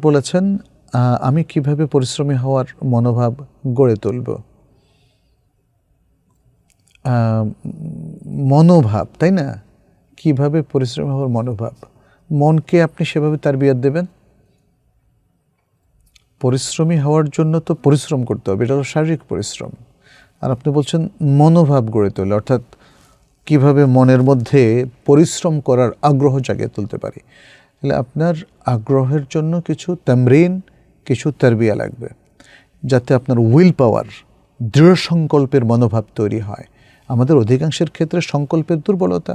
বলেছেন আমি কিভাবে পরিশ্রমী হওয়ার মনোভাব গড়ে তুলব। মনোভাব, তাই না? কিভাবে পরিশ্রমী হওয়ার মনোভাব, মনকে আপনি সেভাবে তারবিয়াত দেবেন। পরিশ্রমী হওয়ার জন্য তো পরিশ্রম করতে হবে, এটা হলো শারীরিক পরিশ্রম। আর আপনি বলছেন মনোভাব গড়ে তোলে, অর্থাৎ কিভাবে মনের মধ্যে পরিশ্রম করার আগ্রহ জাগিয়ে তুলতে পারি। তাহলে আপনার আগ্রহের জন্য কিছু তামরিন, কিছু তারবিয়া লাগবে, যাতে আপনার উইল পাওয়ার, দৃঢ় সংকল্পের মনোভাব তৈরি হয়। আমাদের অধিকাংশের ক্ষেত্রে সংকল্পের দুর্বলতা,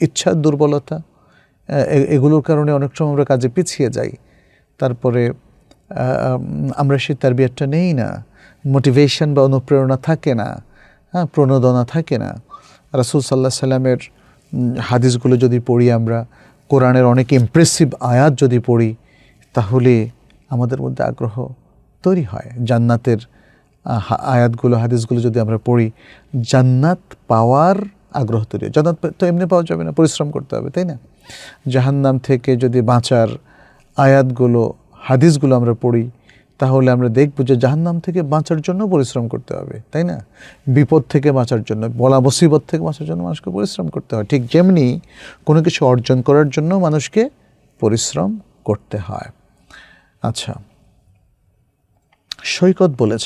ইচ্ছার দুর্বলতা, এগুলোর কারণে অনেক সময় আমরা কাজে পিছিয়ে যাই। তারপরে আমরা সেই তারবিয়াতটা নেই না, মোটিভেশন বা অনুপ্রেরণা থাকে না, প্রণোদনা থাকে না। রাসূল সাল্লাল্লাহু আলাইহি সাল্লামের হাদিসগুলো যদি পড়ি আমরা, কোরআনের অনেক ইমপ্রেসিভ আয়াত যদি পড়ি, তাহলে আমাদের মধ্যে আগ্রহ তৈরি হয়। জান্নাতের আয়াতগুলো, হাদিসগুলো যদি আমরা পড়ি, জান্নাত পাওয়ার আগ্রহ তৈরি হয়। জান্নাত তো এমনি পাওয়া যাবে না, পরিশ্রম করতে হবে, তাই না? জাহান্নাম থেকে যদি বাঁচার আয়াতগুলো, হাদিসগুলো আমরা পড়ি, তাহলে আমরা দেখব যে জাহান্নাম থেকে বাঁচার জন্য পরিশ্রম করতে হবে, তাই না? বিপদ থেকে বাঁচার জন্য, বলা মুসিবত থেকে বাঁচার জন্য মানুষকে পরিশ্রম করতে হয়। ঠিক যেমনি কোনো কিছু অর্জন করার জন্য মানুষকে পরিশ্রম করতে হয়। আচ্ছা, সৈকত বলেছে